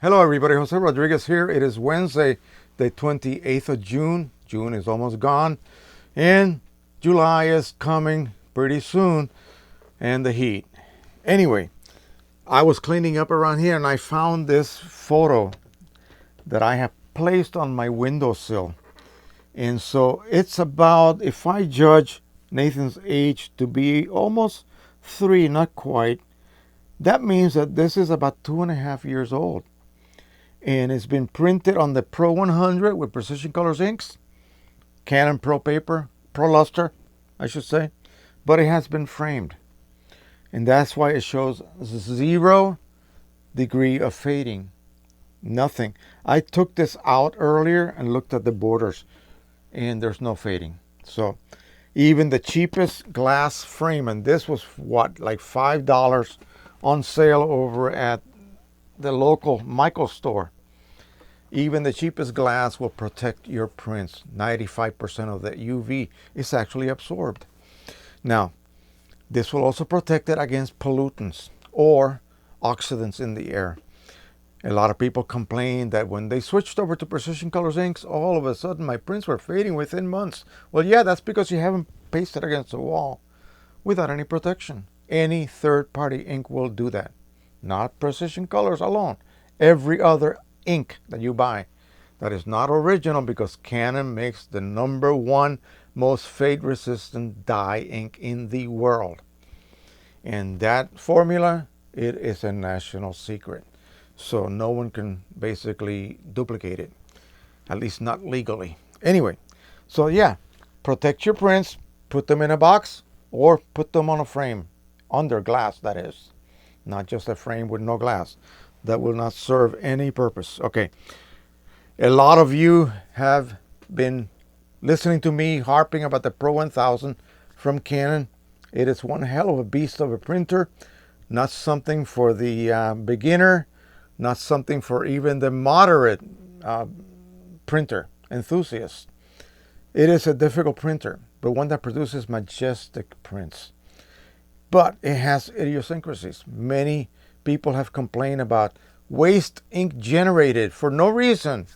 Hello everybody, Jose Rodriguez here. It is Wednesday, the 28th of June. June is almost gone and July is coming pretty soon, and the heat. Anyway, I was cleaning up around here and I found this photo that I have placed on my windowsill. And so it's about, if I judge Nathan's age to be almost 3, not quite, that means that this is about 2.5 years old. And it's been printed on the Pro 100 with Precision Colors inks, Canon Pro paper, Pro luster, I should say, but it has been framed. And that's why it shows 0 degree of fading. Nothing. I took this out earlier and looked at the borders, and there's no fading. So even the cheapest glass frame, and this was what, like $5 on sale over at the local Michael store. Even the cheapest glass will protect your prints. 95% of the UV is actually absorbed. Now, this will also protect it against pollutants or oxidants in the air. A lot of people complain that when they switched over to Precision Colors inks, all of a sudden my prints were fading within months. Well, yeah, that's because you haven't pasted against the wall without any protection. Any third-party ink will do that. Not Precision Colors alone. Every other ink that you buy that is not original, because Canon makes the #1 most fade-resistant dye ink in the world. And that formula, it is a national secret. So no one can basically duplicate it, at least not legally. Anyway, so yeah, protect your prints, put them in a box or put them on a frame, under glass that is, not just a frame with no glass. That will not serve any purpose. Okay, a lot of you have been listening to me harping about the Pro 1000 from Canon. It is one hell of a beast of a printer, not something for the beginner, not something for even the moderate printer enthusiast. It is a difficult printer, but one that produces majestic prints. But it has idiosyncrasies. Many people have complained about waste ink generated for no reason.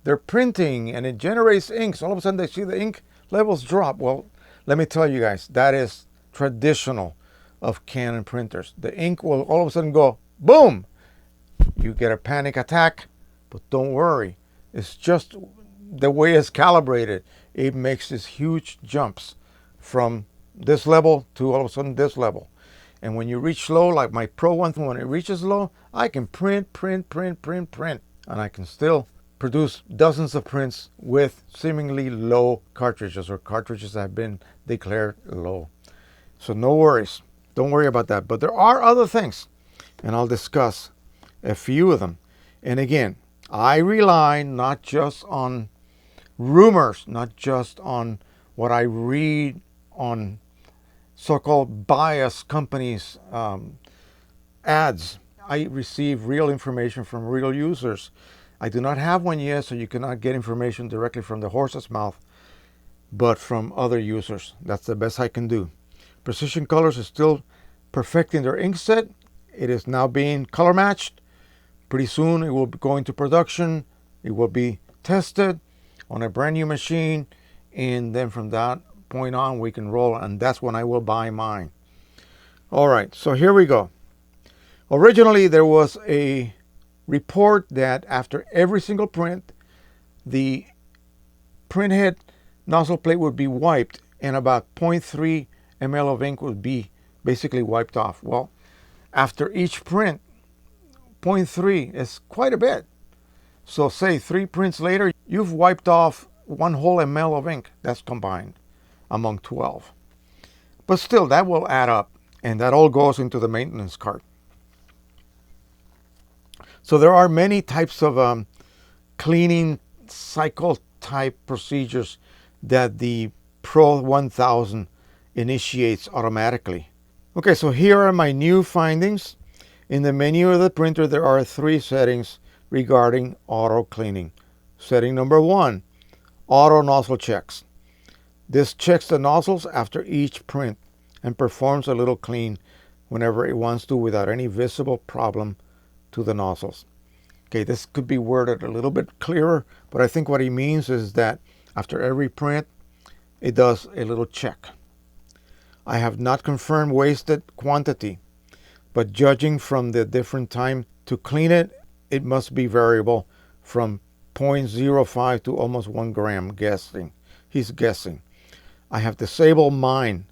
They're printing and it generates inks. All of a sudden they see the ink levels drop. Well, let me tell you guys, that is traditional of Canon printers. The ink will all of a sudden go boom. You get a panic attack, but don't worry. It's just the way it's calibrated. It makes these huge jumps from this level to all of a sudden this level. And when you reach low, like my Pro 1, when it reaches low, I can print. And I can still produce dozens of prints with seemingly low cartridges, or cartridges that have been declared low. So no worries. Don't worry about that. But there are other things, and I'll discuss a few of them. And again, I rely not just on rumors, not just on what I read on so-called bias companies' ads. I receive real information from real users. I do not have one yet, so you cannot get information directly from the horse's mouth, but from other users. That's the best I can do. Precision Colors is still perfecting their ink set. It is now being color matched. Pretty soon it will go into production. It will be tested on a brand new machine, and then from that point on we can roll, and that's when I will buy mine. All right, so here we go. Originally there was a report that after every single print, the printhead nozzle plate would be wiped and about 0.3 ml of ink would be basically wiped off. Well, after each print, 0.3 is quite a bit. So say 3 prints later, you've wiped off 1 whole ml of ink. That's combined among 12. But still, that will add up, and that all goes into the maintenance cart. So there are many types of cleaning cycle type procedures that the Pro 1000 initiates automatically. Okay, so here are my new findings. In the menu of the printer, there are 3 settings regarding auto cleaning. Setting number 1, auto nozzle checks. This checks the nozzles after each print and performs a little clean whenever it wants to without any visible problem to the nozzles. Okay, this could be worded a little bit clearer, but I think what he means is that after every print, it does a little check. I have not confirmed wasted quantity, but judging from the different time to clean it, it must be variable from 0.05 to almost 1 gram, guessing. He's guessing. I have disabled mine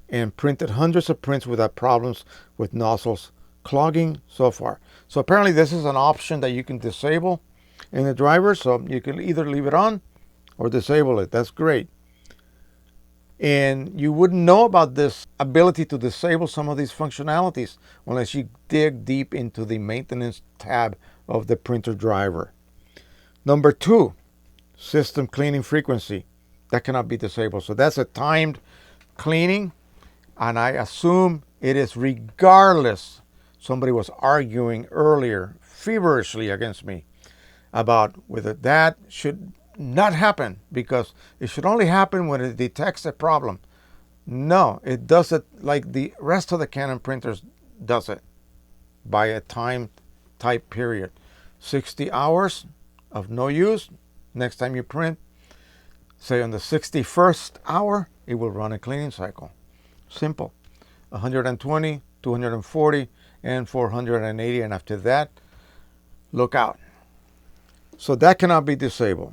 and printed hundreds of prints without problems with nozzles clogging so far. So apparently this is an option that you can disable in the driver, so you can either leave it on or disable it. That's great. And you wouldn't know about this ability to disable some of these functionalities unless you dig deep into the maintenance tab of the printer driver. Number 2, system cleaning frequency. That cannot be disabled. So that's a timed cleaning, and I assume it is regardless. Somebody was arguing earlier feverishly against me about whether that should not happen, because it should only happen when it detects a problem. No, it does it like the rest of the Canon printers does it, by a time type period. 60 hours of no use. Next time you print, say on the 61st hour, it will run a cleaning cycle. Simple. 120, 240, and 480, and after that, look out. So that cannot be disabled.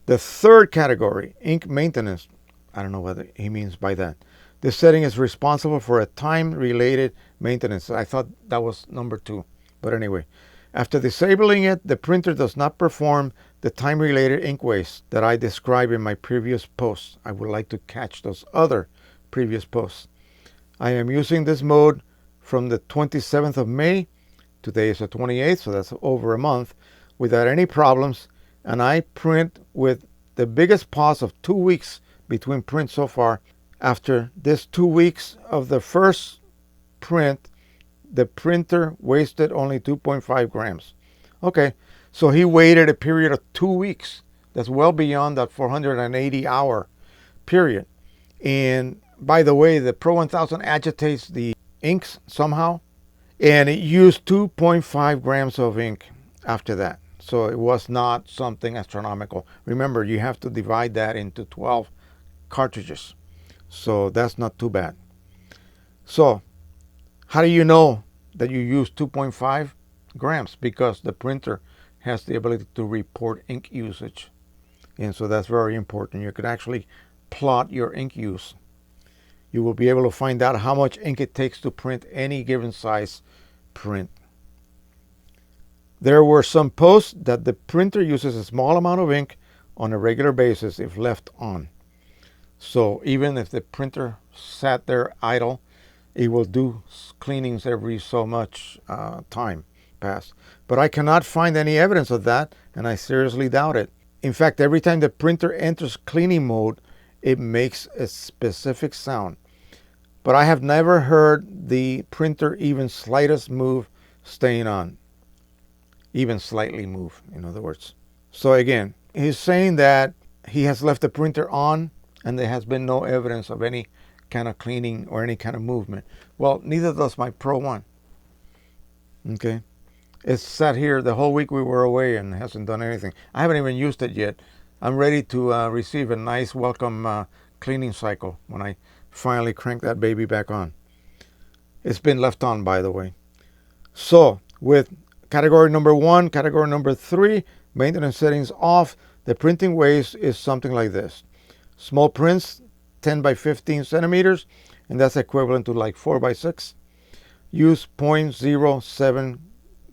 The third category, ink maintenance. I don't know what he means by that. This setting is responsible for a time-related maintenance. I thought that was number 2. But anyway, after disabling it, the printer does not perform the time-related ink waste that I described in my previous posts. I would like to catch those other previous posts. I am using this mode from the 27th of May. Today is the 28th, so that's over a month, without any problems. And I print with the biggest pause of 2 weeks between prints so far. After this 2 weeks of the first print, the printer wasted only 2.5 grams. Okay, so he waited a period of 2 weeks. That's well beyond that 480 hour period. And by the way, the Pro 1000 agitates the inks somehow, and it used 2.5 grams of ink after that. So it was not something astronomical. Remember, you have to divide that into 12 cartridges. So that's not too bad. So how do you know that you use 2.5 grams? Because the printer has the ability to report ink usage. And so that's very important. You could actually plot your ink use. You will be able to find out how much ink it takes to print any given size print. There were some posts that the printer uses a small amount of ink on a regular basis if left on. So even if the printer sat there idle, it will do cleanings every so much time pass. But I cannot find any evidence of that, and I seriously doubt it. In fact, every time the printer enters cleaning mode, it makes a specific sound. But I have never heard the printer even slightest move staying on. Even slightly move, in other words. So again, he's saying that he has left the printer on and there has been no evidence of any kind of cleaning or any kind of movement. Well, neither does my Pro 1. Okay. It's sat here the whole week we were away and hasn't done anything. I haven't even used it yet. I'm ready to receive a nice welcome cleaning cycle when I finally crank that baby back on. It's been left on, by the way. So with category number 1, category number 3, maintenance settings off, the printing waste is something like this. Small prints, 10 by 15 centimeters, and that's equivalent to like 4 by 6. Use 0.07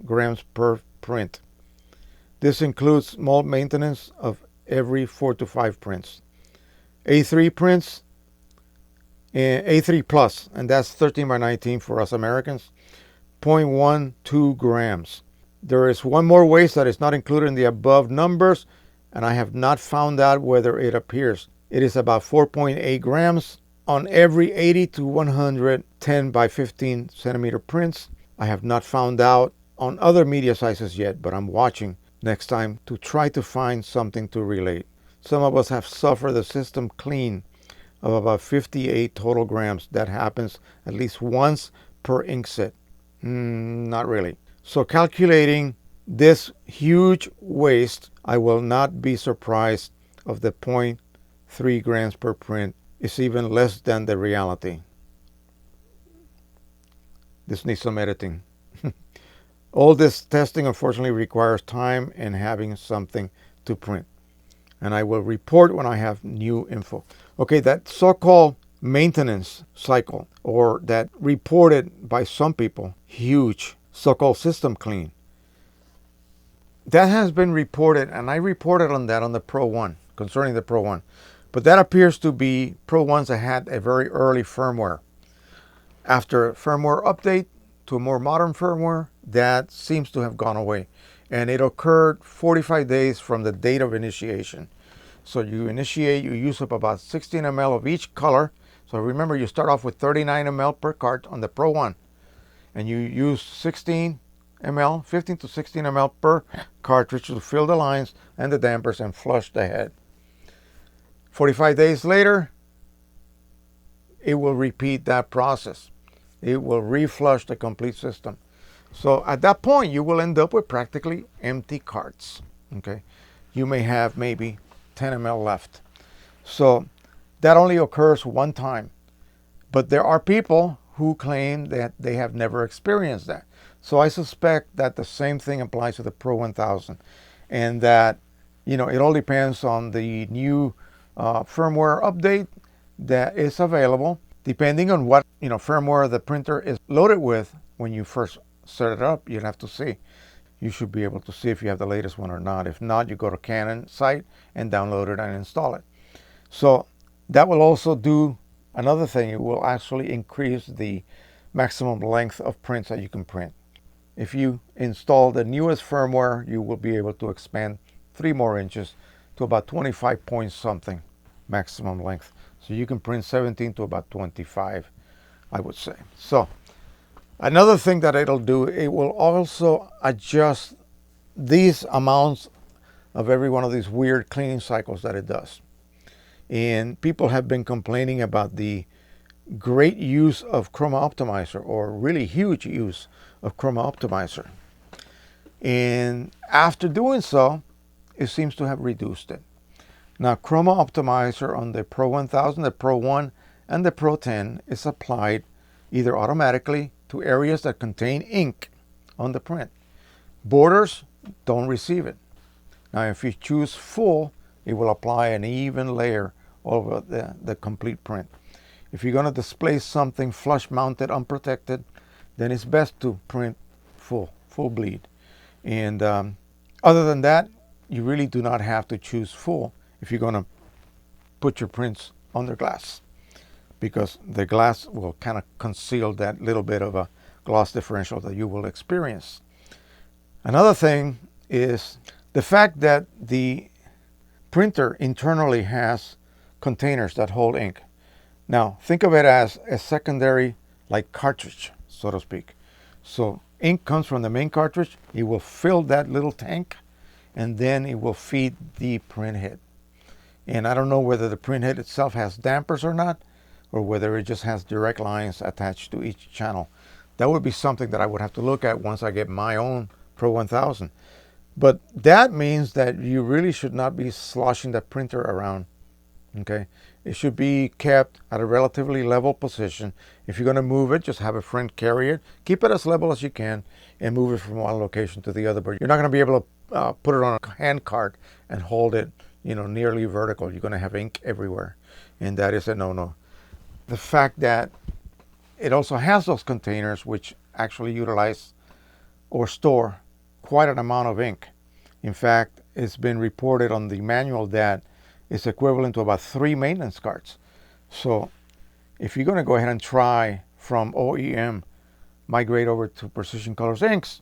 grams per print. This includes small maintenance of every 4 to 5 prints. A3 prints, A3 plus, and that's 13 by 19 for us Americans, 0.12 grams. There is one more waste that is not included in the above numbers, and I have not found out whether it appears. It is about 4.8 grams on every 80 to 100 10 by 15 centimeter prints. I have not found out on other media sizes yet, but I'm watching next time to try to find something to relate. Some of us have suffered the system clean of about 58 total grams. That happens at least once per ink set. Not really. So calculating this huge waste, I will not be surprised of the 0.3 grams per print is even less than the reality. This needs some editing. All this testing unfortunately requires time and having something to print. And I will report when I have new info. Okay, that so-called maintenance cycle, or that reported by some people, huge so-called system clean, that has been reported, and I reported on that on the Pro 1, concerning the Pro 1. But that appears to be Pro 1s that had a very early firmware. After a firmware update to a more modern firmware, that seems to have gone away. And it occurred 45 days from the date of initiation. So you initiate, you use up about 16 ml of each color. So remember, you start off with 39 ml per cart on the Pro 1. And you use 16 ml, 15 to 16 ml per cartridge to fill the lines and the dampers and flush the head. 45 days later, it will repeat that process. It will reflush the complete system. So at that point, you will end up with practically empty carts. Okay, you may have maybe 10 ml left. So that only occurs one time. But there are people who claim that they have never experienced that. So I suspect that the same thing applies to the Pro 1000, and that, you know, it all depends on the new firmware update that is available. Depending on what, you know, firmware the printer is loaded with when you first set it up, you'll have to see. You should be able to see if you have the latest one or not. If not, you go to Canon site and download it and install it. So that will also do another thing. It will actually increase the maximum length of prints that you can print. If you install the newest firmware, you will be able to expand 3 more inches to about 25 point something maximum length. So you can print 17 to about 25, I would say. So another thing that it'll do, it will also adjust these amounts of every one of these weird cleaning cycles that it does. And people have been complaining about the great use of Chroma Optimizer, or really huge use of Chroma Optimizer. And after doing so, it seems to have reduced it. Now, Chroma Optimizer on the Pro 1000, the Pro 1, and the Pro 10 is applied either automatically to areas that contain ink on the print. Borders don't receive it. Now, if you choose full, it will apply an even layer over the complete print. If you're going to display something flush mounted unprotected, then it's best to print full bleed. And other than that, you really do not have to choose full if you're going to put your prints under glass, because the glass will kind of conceal that little bit of a gloss differential that you will experience. Another thing is the fact that the printer internally has containers that hold ink. Now, think of it as a secondary, like, cartridge, so to speak. So ink comes from the main cartridge, it will fill that little tank, and then it will feed the print head. And I don't know whether the print head itself has dampers or not, or whether it just has direct lines attached to each channel. That would be something that I would have to look at once I get my own Pro 1000. But that means that you really should not be sloshing the printer around. Okay, it should be kept at a relatively level position. If you're going to move it, just have a friend carry it. Keep it as level as you can and move it from one location to the other. But you're not going to be able to put it on a hand cart and hold it, you know, nearly vertical. You're going to have ink everywhere, and that is a no-no. The fact that it also has those containers which actually utilize or store quite an amount of ink. In fact, it's been reported on the manual that it's equivalent to about 3 maintenance carts. So if you're going to go ahead and try from OEM migrate over to Precision Colors inks,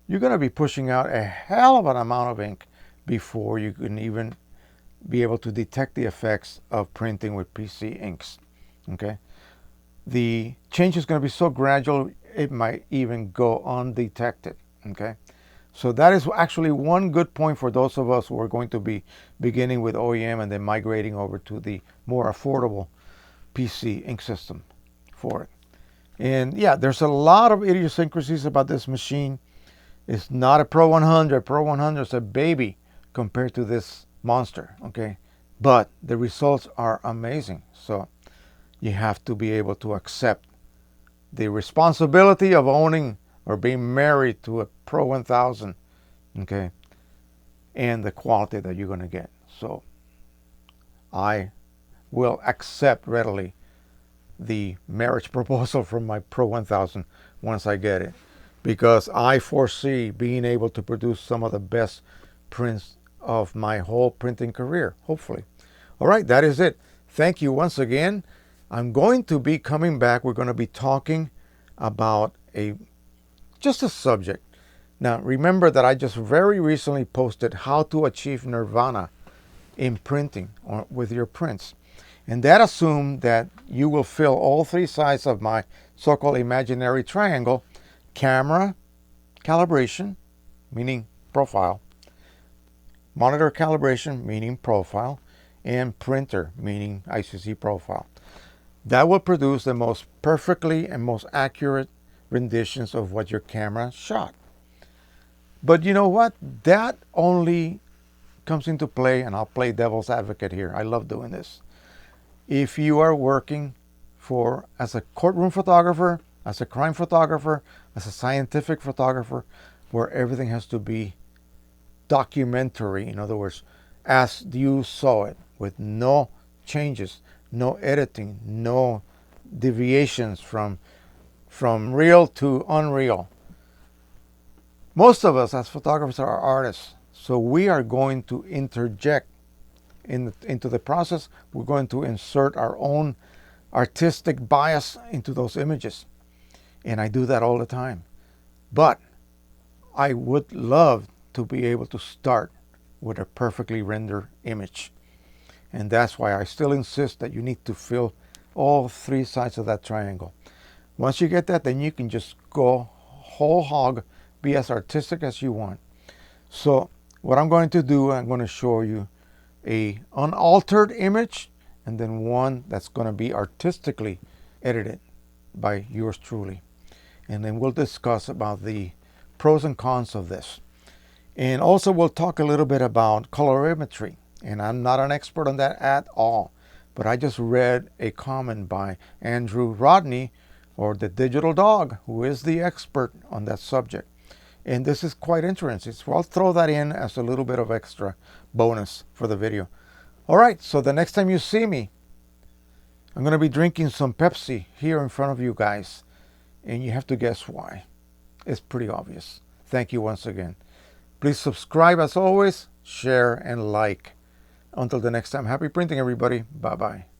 you're going to be pushing out a hell of an amount of ink before you can even be able to detect the effects of printing with PC inks. Okay, the change is going to be so gradual it might even go undetected. Okay, so that is actually one good point for those of us who are going to be beginning with OEM and then migrating over to the more affordable PC ink system for it. And yeah, there's a lot of idiosyncrasies about this machine. It's not a Pro 100. Pro 100 is a baby compared to this monster, okay? But the results are amazing. So you have to be able to accept the responsibility of owning or being married to a Pro 1000, okay? And the quality that you're going to get. So I will accept readily the marriage proposal from my Pro 1000 once I get it, because I foresee being able to produce some of the best prints of my whole printing career, hopefully. All right, that is it. Thank you once again. I'm going to be coming back. We're going to be talking about just a subject. Now, remember that I just very recently posted how to achieve nirvana in printing or with your prints. And that assumed that you will fill all three sides of my so-called imaginary triangle: camera calibration, meaning profile; monitor calibration, meaning profile; and printer, meaning ICC profile. That will produce the most perfectly and most accurate renditions of what your camera shot. But you know what? That only comes into play, and I'll play devil's advocate here. I love doing this. If you are working as a courtroom photographer, as a crime photographer, as a scientific photographer, where everything has to be documentary, in other words, as you saw it, with no changes, no editing, no deviations from real to unreal. Most of us as photographers are artists, so we are going to interject into the process. We're going to insert our own artistic bias into those images, and I do that all the time. But I would love to be able to start with a perfectly rendered image, and that's why I still insist that you need to fill all three sides of that triangle. Once you get that, then you can just go whole hog, be as artistic as you want. So what I'm going to do, I'm going to show you a unaltered image, and then one that's going to be artistically edited by yours truly. And then we'll discuss about the pros and cons of this. And also we'll talk a little bit about colorimetry. And I'm not an expert on that at all, but I just read a comment by Andrew Rodney, or the Digital Dog, who is the expert on that subject. And this is quite interesting. So I'll throw that in as a little bit of extra bonus for the video. All right, so the next time you see me, I'm going to be drinking some Pepsi here in front of you guys. And you have to guess why. It's pretty obvious. Thank you once again. Please subscribe as always, share, and like. Until the next time, happy printing, everybody. Bye-bye.